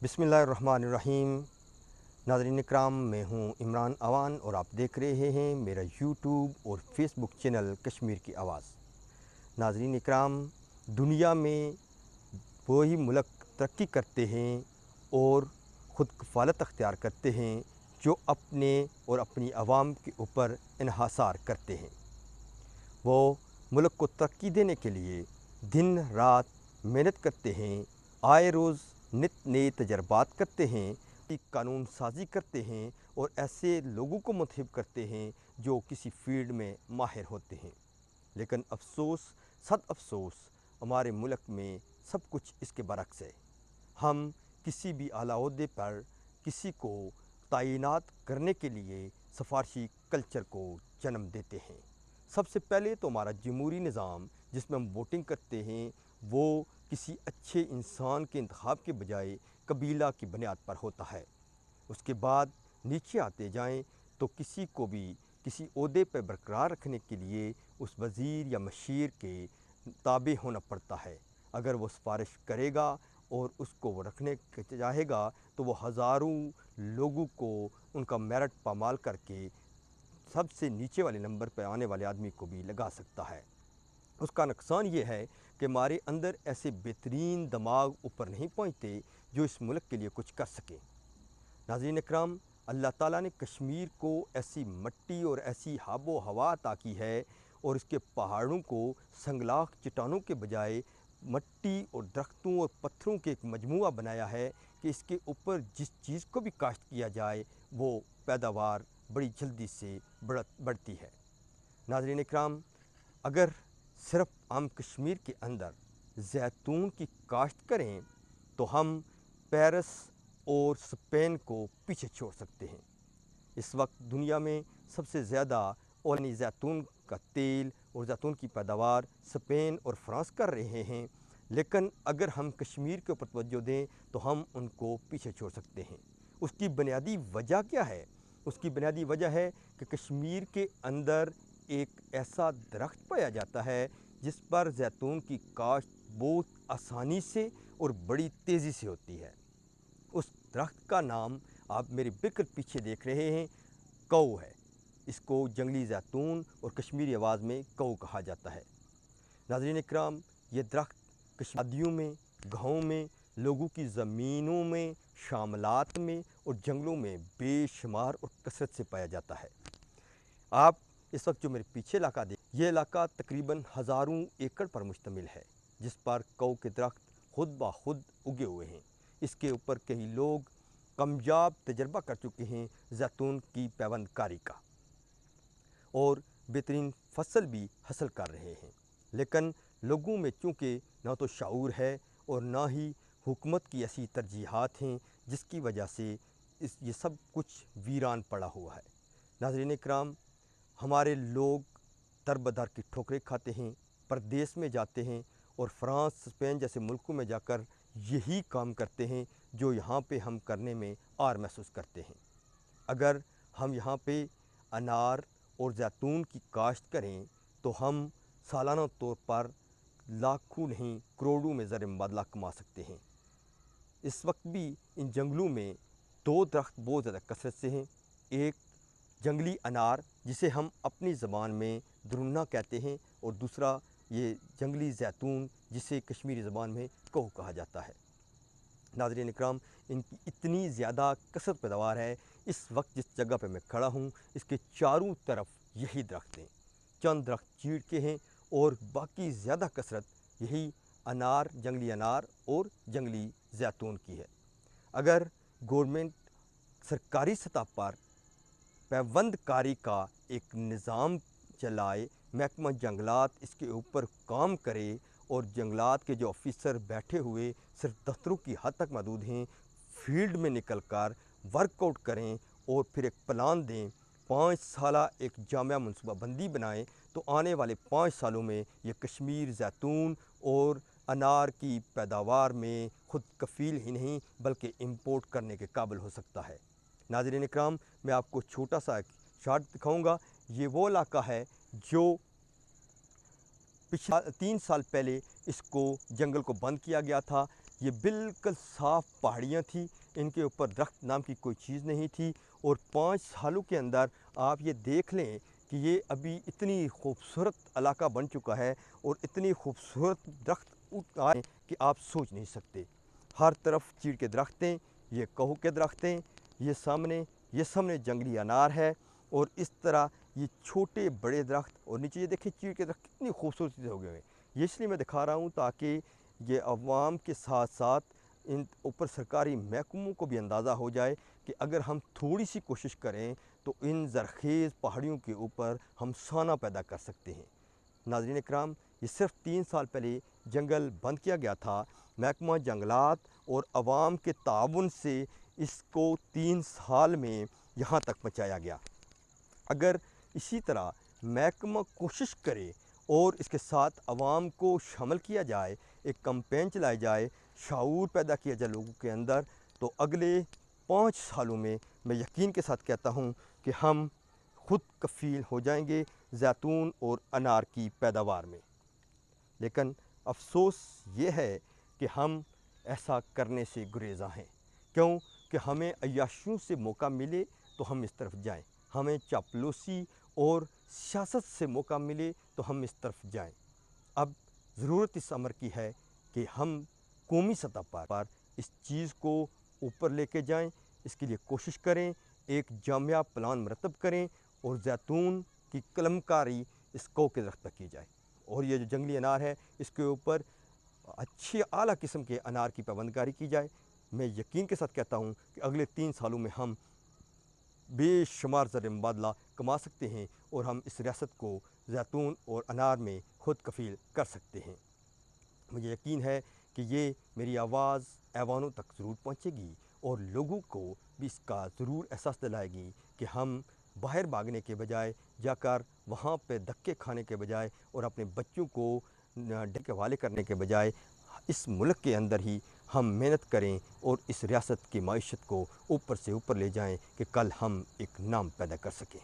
बिस्मिल्लाहिर्रहमानिर्रहीम। नाज़रीन इकराम, मैं हूँ इमरान अवान और आप देख रहे हैं मेरा यूट्यूब और फेसबुक चैनल कश्मीर की आवाज़। नाज़रीन इकराम, दुनिया में वही मुल्क तरक्की करते हैं और ख़ुद कफ़ालत अख्तियार करते हैं जो अपने और अपनी आवाम के ऊपर इन्हासार करते हैं। वो मुल्क को तरक्की देने के लिए दिन रात मेहनत करते हैं, आए रोज़ नित नए तजर्बात करते हैं, कानून साजी करते हैं और ऐसे लोगों को मुंतखब करते हैं जो किसी फील्ड में माहिर होते हैं। लेकिन अफसोस, सद अफसोस, हमारे मुल्क में सब कुछ इसके बरक्स है। हम किसी भी आला ओहदे पर किसी को तैनात करने के लिए सिफारशी कल्चर को जन्म देते हैं। सबसे पहले तो हमारा जमहूरी निज़ाम जिसमें हम वोटिंग करते हैं वो किसी अच्छे इंसान के इंतखाब के बजाय कबीला की बुनियाद पर होता है। उसके बाद नीचे आते जाएं तो किसी को भी किसी ओहदे पर बरकरार रखने के लिए उस वज़ीर या मशीर के ताबे होना पड़ता है। अगर वो सिफारिश करेगा और उसको वो रखने चाहेगा तो वो हज़ारों लोगों को उनका मेरिट पामाल करके सबसे नीचे वाले नंबर पर आने वाले आदमी को भी लगा सकता है। उसका नुकसान ये है कि हमारे अंदर ऐसे बेहतरीन दिमाग ऊपर नहीं पहुँचते जो इस मुल्क के लिए कुछ कर सकें। नाज़रीन इकराम, अल्लाह ताला ने कश्मीर को ऐसी मट्टी और ऐसी आबो हवा अता की है और इसके पहाड़ों को संगलाख चट्टानों के बजाय मट्टी और दरख्तों और पत्थरों के एक मजमूआ बनाया है कि इसके ऊपर जिस चीज़ को भी काश्त किया जाए वो पैदावार बड़ी जल्दी से बढ़ती है। नाज़रीन इकराम, अगर सिर्फ हम कश्मीर के अंदर जैतून की काश्त करें तो हम पेरिस और स्पेन को पीछे छोड़ सकते हैं। इस वक्त दुनिया में सबसे ज़्यादा ओलिनी जैतून का तेल और जैतून की पैदावार स्पेन और फ्रांस कर रहे हैं, लेकिन अगर हम कश्मीर के ऊपर तवज्जो दें तो हम उनको पीछे छोड़ सकते हैं। उसकी बुनियादी वजह क्या है? उसकी बुनियादी वजह है कि कश्मीर के अंदर एक ऐसा दरख्त पाया जाता है जिस पर जैतून की काश्त बहुत आसानी से और बड़ी तेज़ी से होती है। उस दरख्त का नाम आप मेरे बिल्कुल पीछे देख रहे हैं, कऊ है। इसको जंगली जैतून और कश्मीरी आवाज़ में कऊ कहा जाता है। नाज़रीन इकराम, ये दरख्त शादियों में, गाँव में, लोगों की ज़मीनों में, शामलात में और जंगलों में बेशुमार और कसरत से पाया जाता है। आप इस वक्त जो मेरे पीछे इलाका देख, ये इलाका तकरीबन हज़ारों एकड़ पर मुश्तमिल है जिस पर कऊ के दरख्त खुद ब खुद उगे हुए हैं। इसके ऊपर कई लोग कामयाब तजर्बा कर चुके हैं जैतून की पैवंद कारी का और बेहतरीन फसल भी हासिल कर रहे हैं। लेकिन लोगों में चूँकि ना तो शऊर है और ना ही हुकूमत की ऐसी तरजीहात हैं जिसकी वजह से ये सब कुछ वीरान पड़ा हुआ है। नाज़रीन इकराम, हमारे लोग दर बदर की ठोकरें खाते हैं, परदेश में जाते हैं और फ्रांस, स्पेन जैसे मुल्कों में जाकर यही काम करते हैं जो यहाँ पे हम करने में आर महसूस करते हैं। अगर हम यहाँ पे अनार और जैतून की काश्त करें तो हम सालाना तौर पर लाखों नहीं करोड़ों में ज़र मुबादला कमा सकते हैं। इस वक्त भी इन जंगलों में दो दरख्त बहुत ज़्यादा कसरत से हैं। एक जंगली अनार जिसे हम अपनी ज़बान में दरुन्ना कहते हैं और दूसरा ये जंगली जैतून जिसे कश्मीरी ज़बान में कऊ कहा जाता है। नाज़रीन इकराम, इनकी इतनी ज़्यादा कसरत पैदावार है। इस वक्त जिस जगह पे मैं खड़ा हूँ इसके चारों तरफ यही दरख्त हैं। चंद दरख्त चीड़ के हैं और बाकी ज़्यादा कसरत यही अनार, जंगली अनार और जंगली जैतून की है। अगर गवर्नमेंट सरकारी सतह पर पैवंद कारी का एक निज़ाम चलाए, महकमा जंगलात इसके ऊपर काम करे और जंगलात के जो ऑफिसर बैठे हुए सिर्फ दफ्तरों की हद तक महदूद हैं, फील्ड में निकल कर वर्कआउट करें और फिर एक प्लान दें, 5 साला एक जामिया मनसूबाबंदी बनाएं तो आने वाले 5 सालों में ये कश्मीर जैतून और अनार की पैदावार में ख़ुद कफ़ील ही नहीं बल्कि इम्पोर्ट करने के काबिल हो सकता है। नाज़रीन इकराम, मैं आपको छोटा सा एक शार्ट दिखाऊंगा। ये वो इलाका है जो पिछले 3 साल पहले इसको जंगल को बंद किया गया था। یہ بالکل صاف پہاڑیاں تھیں، ان کے اوپر درخت نام کی کوئی چیز نہیں تھی، اور 5 سالوں کے اندر آپ یہ دیکھ لیں کہ یہ ابھی اتنی خوبصورت علاقہ بن چکا ہے اور اتنی خوبصورت درخت آئے کہ آپ سوچ نہیں سکتے۔ ہر طرف چیڑ کے درخت ہیں، یہ کہو کے درخت ہیں، یہ سامنے جنگلی انار ہے، اور اس طرح یہ چھوٹے بڑے درخت، اور نیچے یہ دیکھیں چیڑ کے درخت کتنی خوبصورتی سے ہو گئے ہیں۔ یہ اس لیے میں دکھا رہا ہوں تاکہ یہ عوام کے ساتھ ساتھ ان اوپر سرکاری محکموں کو بھی اندازہ ہو جائے کہ اگر ہم تھوڑی سی کوشش کریں تو ان زرخیز پہاڑیوں کے اوپر ہم سانہ پیدا کر سکتے ہیں۔ ناظرین اکرام، یہ صرف 3 سال پہلے جنگل بند کیا گیا تھا۔ محکمہ جنگلات اور عوام کے تعاون سے اس کو 3 سال میں یہاں تک پہنچایا گیا۔ اگر اسی طرح محکمہ کوشش کرے اور اس کے ساتھ عوام کو شامل کیا جائے، ایک کمپین چلائی جائے، شعور پیدا کیا جائے لوگوں کے اندر، تو اگلے 5 سالوں میں یقین کے ساتھ کہتا ہوں کہ ہم خود کفیل ہو جائیں گے زیتون اور انار کی پیداوار میں۔ لیکن افسوس یہ ہے کہ ہم ایسا کرنے سے گریزاں ہیں۔ کیوں کہ ہمیں عیاشیوں سے موقع ملے تو ہم اس طرف جائیں، ہمیں چاپلوسی اور سیاست سے موقع ملے تو ہم اس طرف جائیں۔ اب ضرورت اس امر کی ہے کہ ہم قومی سطح پر اس چیز کو اوپر لے کے جائیں، اس کے لیے کوشش کریں، ایک جامع پلان مرتب کریں، اور زیتون کی قلم کاری اس کو کے درخت تک کی جائے، اور یہ جو جنگلی انار ہے اس کے اوپر اچھی اعلیٰ قسم کے انار کی پیوندکاری کی جائے۔ میں یقین کے ساتھ کہتا ہوں کہ اگلے 3 سالوں میں ہم بے شمار زر مبادلہ کما سکتے ہیں، اور ہم اس ریاست کو زیتون اور انار میں خود کفیل کر سکتے ہیں۔ مجھے یقین ہے کہ یہ میری آواز ایوانوں تک ضرور پہنچے گی، اور لوگوں کو بھی اس کا ضرور احساس دلائے گی کہ ہم باہر بھاگنے کے بجائے جا کر وہاں پہ دھکے کھانے کے بجائے اور اپنے بچوں کو ڈر کے حوالے کرنے کے بجائے اس ملک کے اندر ہی ہم محنت کریں اور اس ریاست کی معیشت کو اوپر سے اوپر لے جائیں کہ کل ہم ایک نام پیدا کر سکیں۔